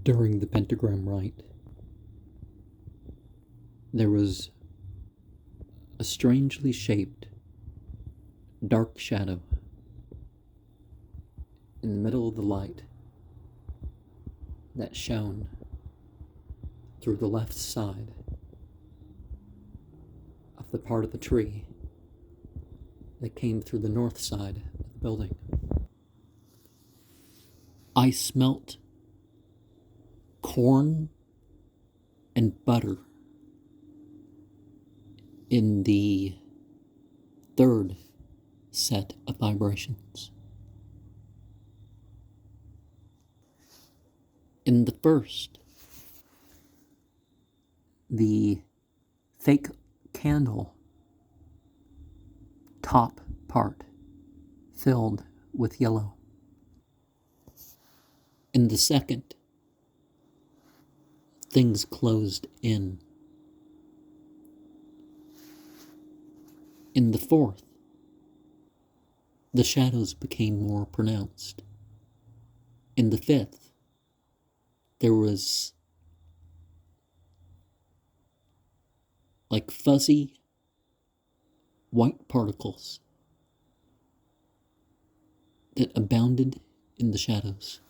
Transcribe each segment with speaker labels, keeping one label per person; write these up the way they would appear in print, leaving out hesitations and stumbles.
Speaker 1: During the pentagram rite, there was a strangely shaped, dark shadow in the middle of the light that shone through the left side of the part of the tree that came through the north side of the building. I smelt corn and butter in the third set of vibrations. In the first, the fake candle top part filled with yellow. In the second, things closed in. In the fourth, the shadows became more pronounced. In the fifth, there was like fuzzy white particles that abounded in the shadows.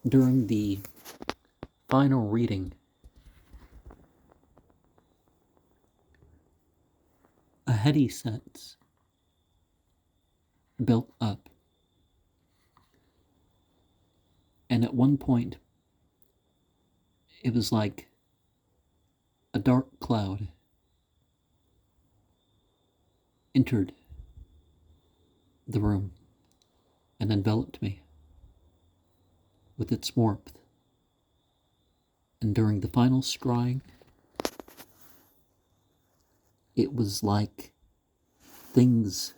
Speaker 1: During the final reading, a heady sense built up, and at one point it was like a dark cloud entered the room and enveloped me with its warmth. And during the final scrying, it was like things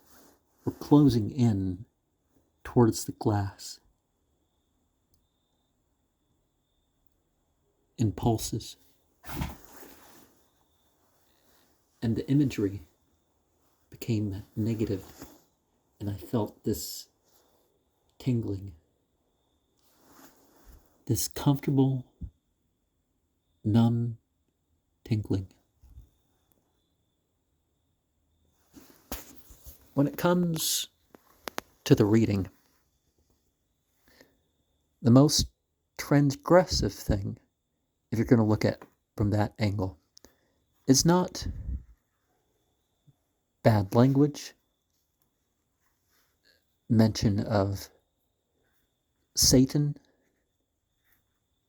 Speaker 1: were closing in towards the glass in pulses. And the imagery became negative, and I felt this tingling, this comfortable, numb tingling. When it comes to the reading, the most transgressive thing, if you're going to look at it from that angle, is not bad language, mention of Satan,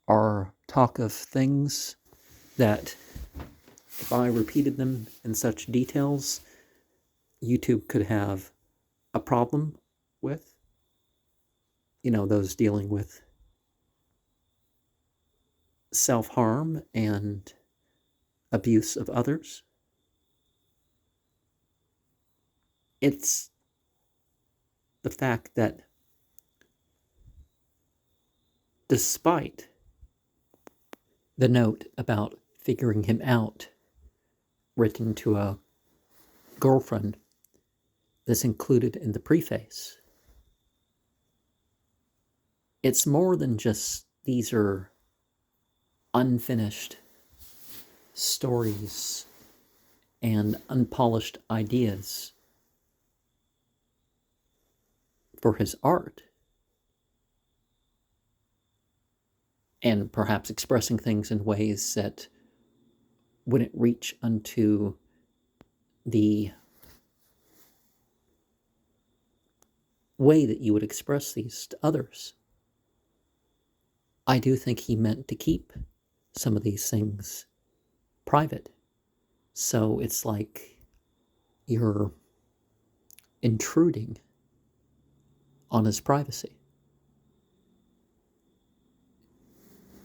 Speaker 1: or talk of things that, if I repeated them in such details, YouTube could have a problem with. You know, those dealing with self-harm and abuse of others. It's the fact that despite the note about figuring him out written to a girlfriend that's included in the preface, it's more than just these are unfinished stories and unpolished ideas for his art, and perhaps expressing things in ways that wouldn't reach unto the way that you would express these to others. I do think he meant to keep some of these things private. So it's like you're intruding on his privacy.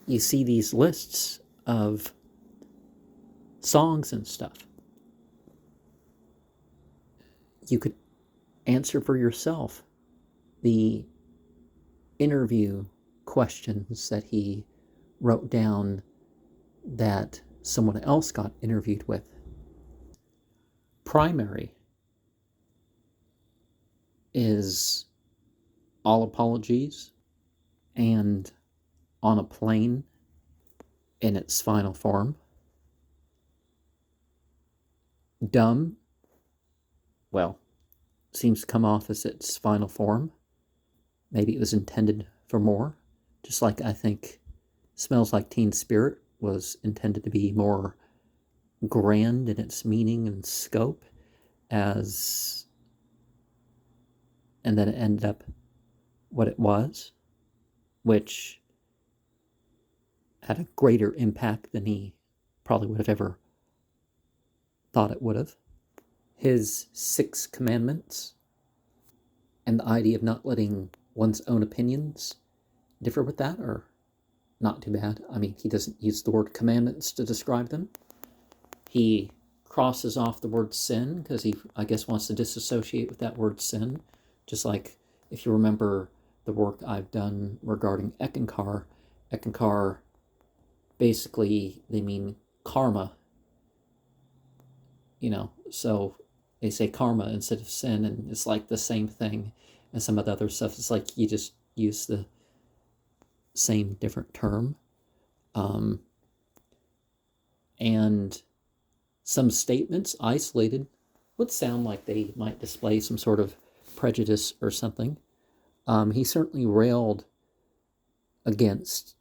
Speaker 1: You see these lists of songs and stuff. You could answer for yourself the interview questions that he wrote down that someone else got interviewed with. Primary is all apologies, and on a plane in its final form. Dumb, well, seems to come off as its final form. Maybe it was intended for more, just like I think Smells Like Teen Spirit was intended to be more grand in its meaning and scope, and then it ended up what it was, which had a greater impact than he probably would have ever thought it would have. His 6 commandments and the idea of not letting one's own opinions differ with that are not too bad. I mean, he doesn't use the word commandments to describe them. He crosses off the word sin because he, I guess, wants to disassociate with that word sin. Just like if you remember the work I've done regarding Ekankar, basically they mean karma, so they say karma instead of sin, and it's like the same thing. And some of the other stuff, it's like you just use the same different term. And some statements isolated would sound like they might display some sort of prejudice or something. He certainly railed against,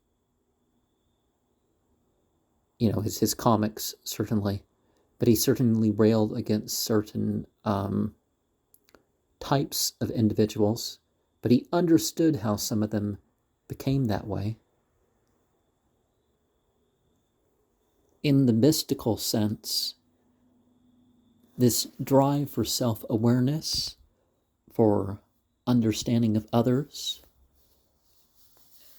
Speaker 1: his comics, certainly, but he certainly railed against certain types of individuals, but he understood how some of them became that way. In the mystical sense, this drive for self-awareness, for understanding of others,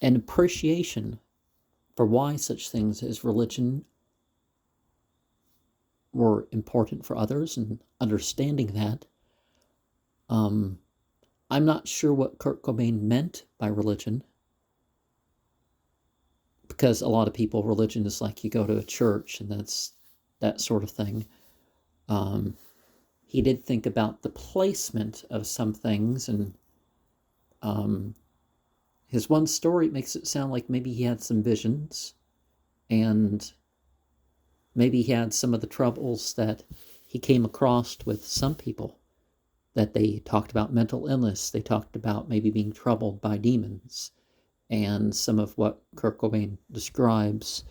Speaker 1: and appreciation for why such things as religion were important for others, and understanding that. I'm not sure what Kurt Cobain meant by religion, because a lot of people, religion is like you go to a church and that's that sort of thing. He did think about the placement of some things, and his one story makes it sound like maybe he had some visions, and maybe he had some of the troubles that he came across with some people, that they talked about mental illness, they talked about maybe being troubled by demons, and some of what Kurt Cobain describes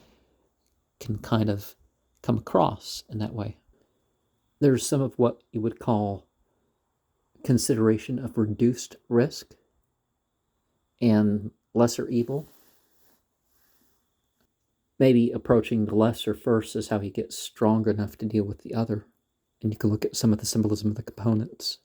Speaker 1: can kind of come across in that way. There's some of what you would call consideration of reduced risk and lesser evil. Maybe approaching the lesser first is how he gets strong enough to deal with the other. And you can look at some of the symbolism of the components.